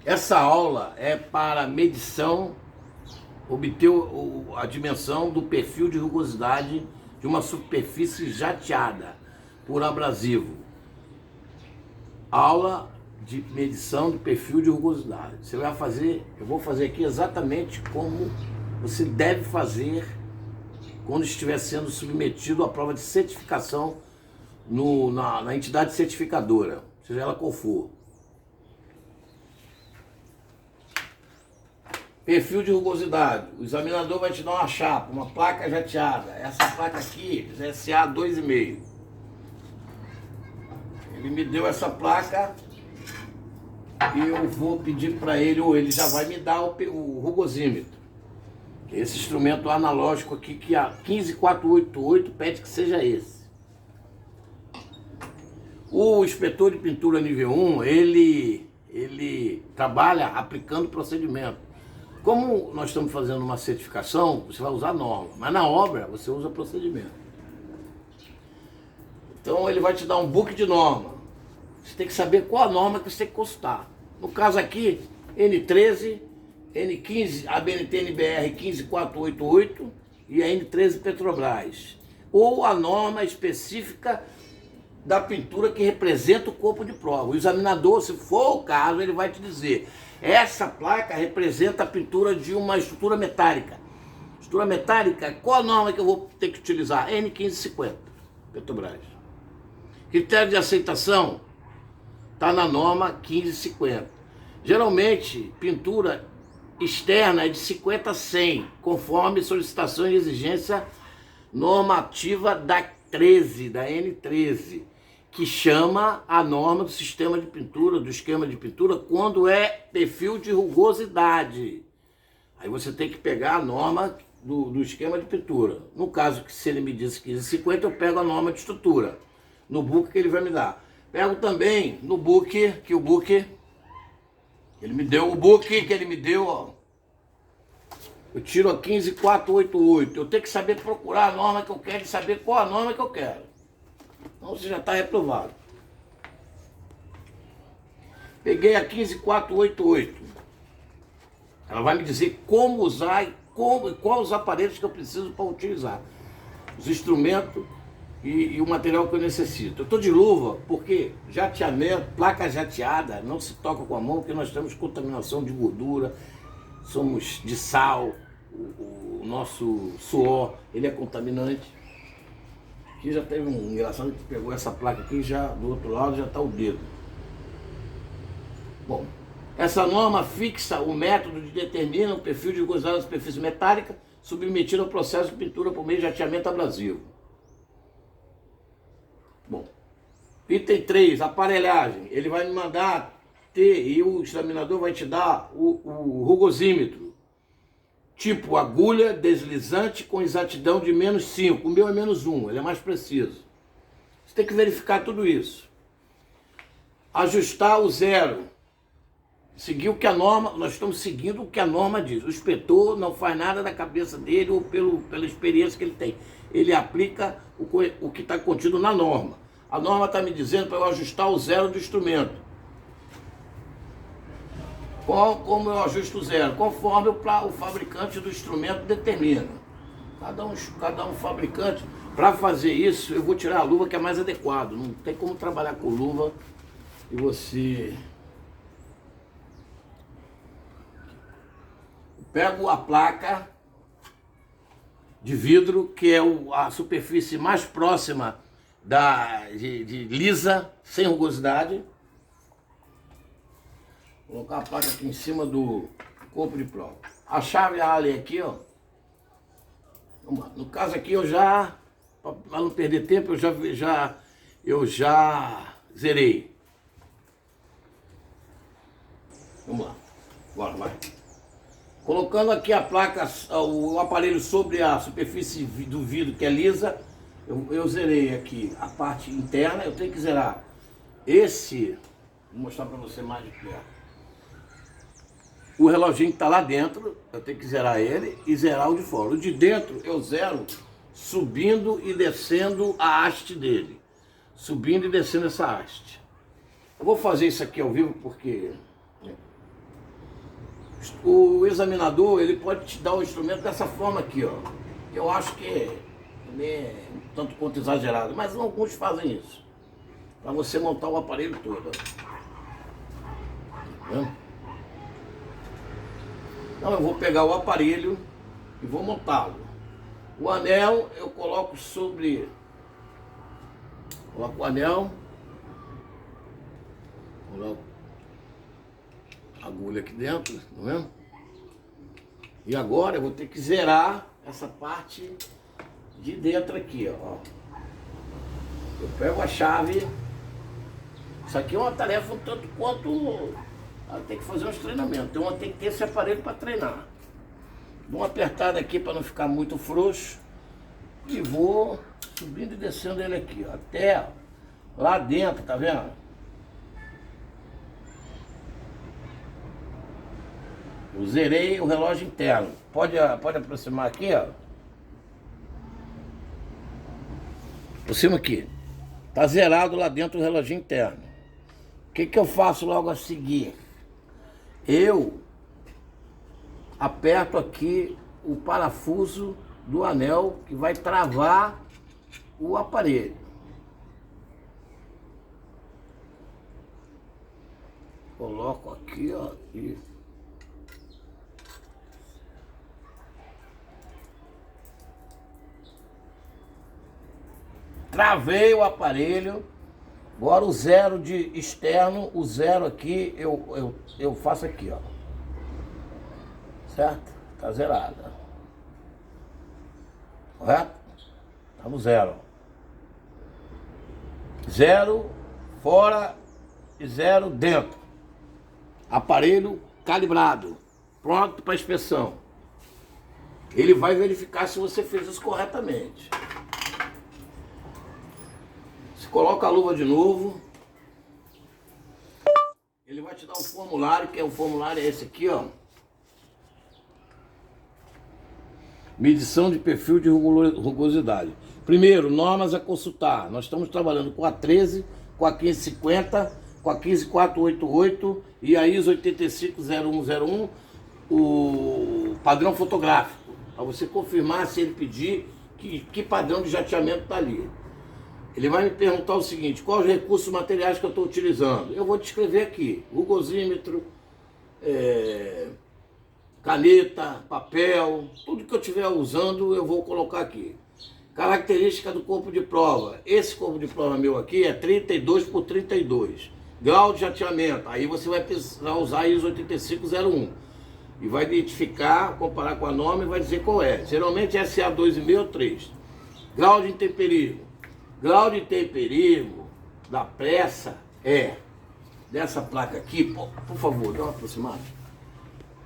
Essa aula é para medição, obter a dimensão do perfil de rugosidade de uma superfície jateada por abrasivo. Aula de medição do perfil de rugosidade. Você vai fazer, eu vou fazer aqui exatamente como você deve fazer quando estiver sendo submetido à prova de certificação na entidade certificadora, seja ela qual for. Perfil de rugosidade. O examinador vai te dar uma chapa, uma placa jateada. Essa placa aqui é SA 2,5. Ele me deu essa placa e eu vou pedir para ele, ou ele já vai me dar o rugosímetro. Esse instrumento analógico aqui que a 15488 pede que seja esse. O inspetor de pintura nível 1, ele trabalha aplicando procedimento. Como nós estamos fazendo uma certificação, você vai usar norma, mas na obra você usa procedimento. Então ele vai te dar um book de norma. Você tem que saber qual a norma que você tem que consultar. No caso aqui, N13, N15, a BNT-NBR 15488 e a N13 Petrobras. Ou a norma específica da pintura que representa o corpo de prova. O examinador, se for o caso, ele vai te dizer: essa placa representa a pintura de uma estrutura metálica. Estrutura metálica, qual a norma que eu vou ter que utilizar? N1550, Petrobras. Critério de aceitação está na norma 1550. Geralmente, pintura externa é de 50 a 100, conforme solicitação e exigência normativa da 13, da N13, que chama a norma do sistema de pintura, do esquema de pintura, quando é perfil de rugosidade. Aí você tem que pegar a norma do esquema de pintura. No caso, que se ele me disse 1550, eu pego a norma de estrutura, no book que ele vai me dar. Pego também no book, que o book, ele me deu, o book que ele me deu, ó. Eu tiro a 15488. Eu tenho que saber procurar a norma que eu quero e saber qual a norma que eu quero. Então você já está reprovado. Peguei a 15488. Ela vai me dizer como usar e quais os aparelhos que eu preciso para utilizar. Os instrumentos e o material que eu necessito. Eu estou de luva porque jateamento, placa jateada, não se toca com a mão porque nós temos contaminação de gordura, somos de sal, o nosso suor, ele é contaminante. Aqui já teve um engraçado que pegou essa placa aqui, já do outro lado já está o dedo. Bom, essa norma fixa o método que determina o perfil de rugosidade da superfície metálica submetida ao processo de pintura por meio de jateamento abrasivo. Bom, item 3, aparelhagem. Ele vai me mandar ter, e o examinador vai te dar o rugosímetro. Tipo agulha deslizante com exatidão de -5. O meu é -1, ele é mais preciso. Você tem que verificar tudo isso. Ajustar o zero. Seguir o que a norma, nós estamos seguindo o que a norma diz. O inspetor não faz nada da cabeça dele ou pela experiência que ele tem. Ele aplica o que está contido na norma. A norma está me dizendo para eu ajustar o zero do instrumento. Como eu ajusto o zero? Conforme o fabricante do instrumento determina. Cada um fabricante. Para fazer isso, eu vou tirar a luva que é mais adequado. Não tem como trabalhar com luva e você... Pego a placa de vidro, que é a superfície mais próxima de lisa, sem rugosidade. Vou colocar a placa aqui em cima do corpo de prova. A chave Allen aqui, ó. Vamos lá. No caso aqui eu já, para não perder tempo, eu já zerei. Vamos lá. Agora vai. Colocando aqui a placa, o aparelho sobre a superfície do vidro que é lisa, eu zerei aqui a parte interna. Eu tenho que zerar esse, vou mostrar para você mais de perto. O reloginho que está lá dentro, eu tenho que zerar ele e zerar o de fora. O de dentro eu zero subindo e descendo a haste dele. Subindo e descendo essa haste. Eu vou fazer isso aqui ao vivo porque O examinador, ele pode te dar o instrumento dessa forma aqui, ó. Eu acho que é um tanto quanto exagerado, mas alguns fazem isso. Para você montar o aparelho todo. Tá? Então eu vou pegar o aparelho e vou montá-lo. O anel eu coloco sobre... Coloco o anel. Coloco a agulha aqui dentro, tá vendo? E agora eu vou ter que zerar essa parte de dentro aqui, ó. Eu pego a chave. Isso aqui é uma tarefa um tanto quanto... Ela tem que fazer uns treinamentos. Então ela tem que ter esse aparelho para treinar. Dou uma apertada aqui para não ficar muito frouxo. E vou subindo e descendo ele aqui, ó, até lá dentro, tá vendo? Eu zerei o relógio interno. Pode aproximar aqui, ó. Aproxima aqui. Tá zerado lá dentro o relógio interno. O que que eu faço logo a seguir? Eu aperto aqui o parafuso do anel que vai travar o aparelho. Coloco aqui, ó, e travei o aparelho. Agora o zero de externo, o zero aqui, eu faço aqui, ó. Certo? Tá zerada. Correto? Tá no zero. Zero fora e zero dentro. Aparelho calibrado. Pronto para inspeção. Ele vai verificar se você fez isso corretamente. Coloca a luva de novo. Ele vai te dar um formulário, que é o formulário é esse aqui, ó. Medição de perfil de rugosidade. Primeiro, normas a consultar. Nós estamos trabalhando com a 13, com a 1550, com a 15488 e a ISO 850101, o padrão fotográfico. Para você confirmar, se ele pedir, que padrão de jateamento está ali. Ele vai me perguntar o seguinte: quais os recursos materiais que eu estou utilizando? Eu vou descrever aqui: rugosímetro, caneta, papel, tudo que eu estiver usando eu vou colocar aqui. Característica do corpo de prova: esse corpo de prova meu aqui é 32 por 32. Grau de jateamento: aí você vai precisar usar a ISO 8501 e vai identificar, comparar com a norma e vai dizer qual é. Geralmente é SA 2,5 ou 3. Grau de intemperismo: grau de temperismo da peça é dessa placa aqui, por favor, dá uma aproximada.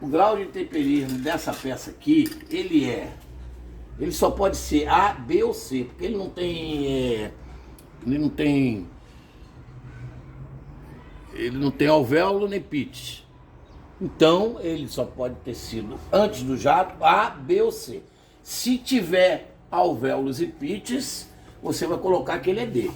O grau de temperismo dessa peça aqui, ele só pode ser A, B ou C, porque ele não tem alvéolo nem pitch. Então, ele só pode ter sido antes do jato A, B ou C. Se tiver alvéolos e pitches, você vai colocar que ele é D.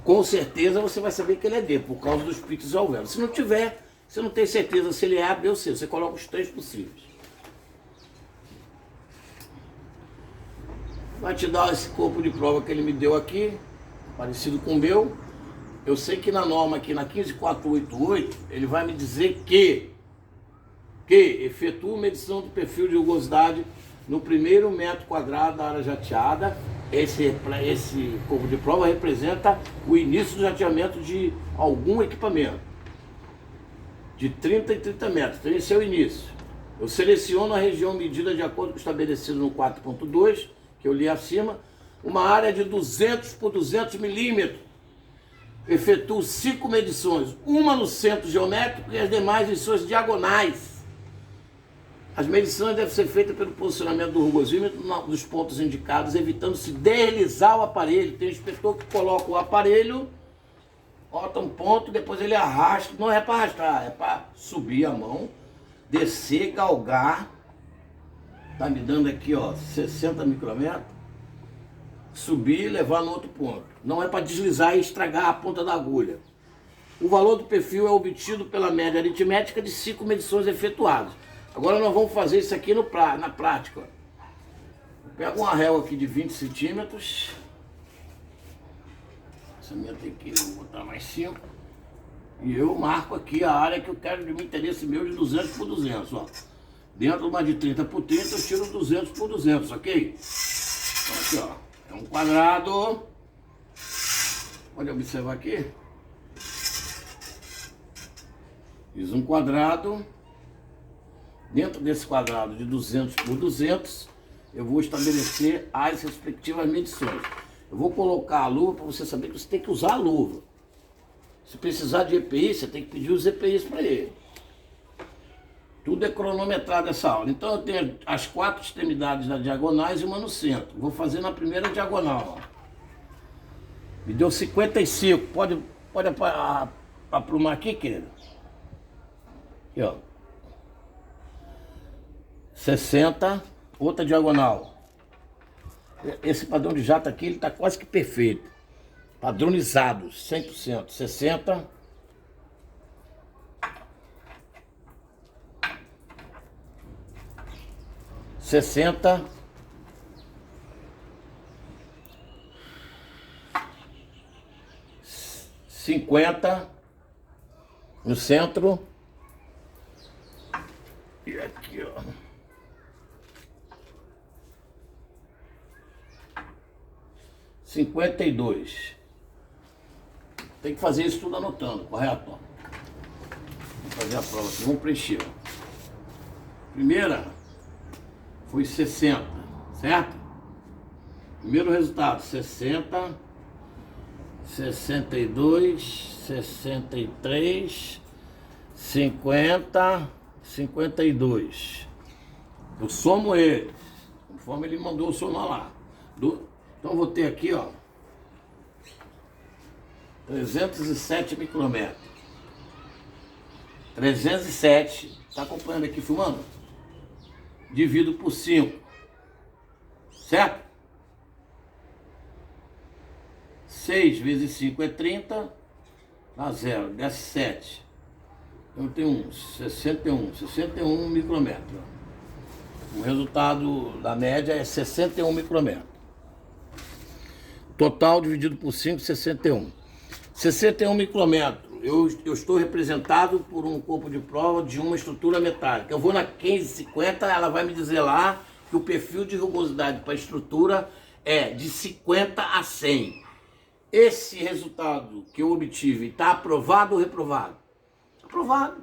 Com certeza você vai saber que ele é D, por causa dos pitches e alvéolos. Se não tiver, você não tem certeza se ele é A, B ou C. Você coloca os três possíveis. Vai te dar esse corpo de prova que ele me deu aqui, parecido com o meu. Eu sei que na norma aqui, na 15488, ele vai me dizer que efetua medição do perfil de rugosidade no primeiro metro quadrado da área jateada. Esse corpo de prova representa o início do jateamento de algum equipamento, de 30 em 30 metros. Então esse é o início. Eu seleciono a região medida de acordo com o estabelecido no 4.2, que eu li acima, uma área de 200 por 200 milímetros. Efetuo 5 medições, uma no centro geométrico e as demais em suas diagonais. As medições devem ser feitas pelo posicionamento do rugosímetro dos pontos indicados, evitando-se deslizar o aparelho. Tem um inspetor que coloca o aparelho, bota um ponto, depois ele arrasta. Não é para arrastar, é para subir a mão, descer, galgar. Tá me dando aqui, ó, 60 micrômetros. Subir e levar no outro ponto. Não é para deslizar e estragar a ponta da agulha. O valor do perfil é obtido pela média aritmética de 5 medições efetuadas. Agora nós vamos fazer isso aqui na prática. Pega uma régua aqui de 20 centímetros. Essa minha tem que botar mais 5. E eu marco aqui a área que eu quero de um interesse meu de 200 por 200, ó. Dentro de uma de 30 por 30 eu tiro 200 por 200, ok? Então aqui, ó. É um quadrado. Pode observar aqui. Fiz um quadrado. Dentro desse quadrado de 200 por 200, eu vou estabelecer as respectivas medições. Eu vou colocar a luva para você saber que você tem que usar a luva. Se precisar de EPI, você tem que pedir os EPIs para ele. Tudo é cronometrado essa aula. Então eu tenho as 4 extremidades das diagonais e uma no centro. Vou fazer na primeira diagonal, ó. Me deu 55. Pode aprumar aqui, querido? Aqui, ó. 60, outra diagonal. Esse padrão de jato aqui, ele está quase que perfeito. Padronizado, 100%. 60. 60. 50 no centro. E aqui, ó. Cinquenta e dois. Tem que fazer isso tudo anotando, correto? Vamos fazer a prova aqui, vamos preencher. Primeira foi 60, certo? Primeiro resultado, 60, 62, 63, 50, 52. Eu somo eles, conforme ele mandou eu somar lá. Então eu vou ter aqui, ó, 307 micrômetros. 307, tá acompanhando aqui, filmando? Divido por 5, certo? 6 vezes 5 é 30, dá 0, desce 7. Então eu tenho 61 micrômetros. O resultado da média é 61 micrômetros. Total dividido por 5, 61. 61 micrômetros. Eu estou representado por um corpo de prova de uma estrutura metálica. Eu vou na 1550, ela vai me dizer lá que o perfil de rugosidade para a estrutura é de 50 a 100. Esse resultado que eu obtive está aprovado ou reprovado? Aprovado.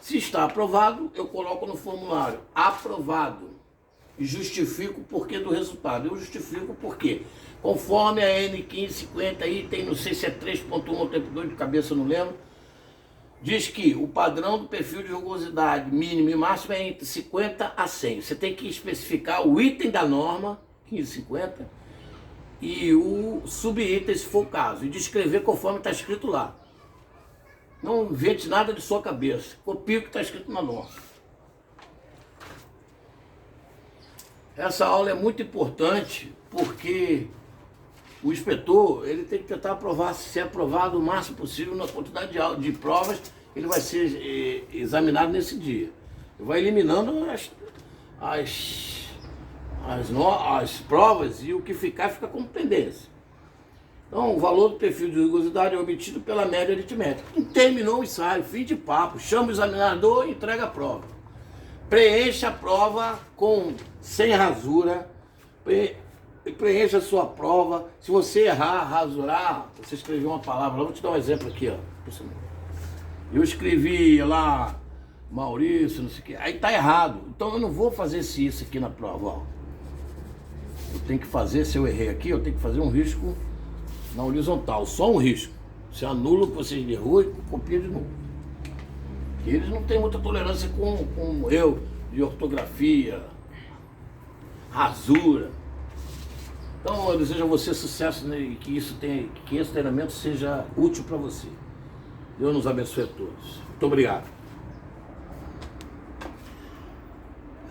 Se está aprovado, eu coloco no formulário aprovado e justifico o porquê do resultado. Eu justifico o porquê. Conforme a N1550 aí, tem, não sei se é 3.1 ou 3.2, de cabeça eu não lembro, diz que o padrão do perfil de rugosidade mínimo e máximo é entre 50 a 100. Você tem que especificar o item da norma, 1550, e o subitem, se for o caso, e descrever conforme está escrito lá. Não invente nada de sua cabeça, copie o que está escrito na norma. Essa aula é muito importante porque o inspetor ele tem que tentar aprovar, ser aprovado o máximo possível na quantidade de provas. Ele vai ser examinado nesse dia. Ele vai eliminando as provas e o que fica como pendência. Então, o valor do perfil de rugosidade é obtido pela média aritmética. Terminou o ensaio, fim de papo, chama o examinador e entrega a prova. Preencha a prova sem rasura, preencha a sua prova. Se você errar, rasurar, você escreveu uma palavra, eu vou te dar um exemplo aqui, ó. Eu escrevi lá, Maurício, não sei o que, aí tá errado. Então eu não vou fazer isso aqui na prova, ó. Eu tenho que fazer, se eu errei aqui, eu tenho que fazer um risco na horizontal, só um risco. Você anula o que você errou e copia de novo. E eles não têm muita tolerância com eu, de ortografia, rasura. Então eu desejo a você sucesso, né, e que esse treinamento seja útil para você. Deus nos abençoe a todos. Muito obrigado.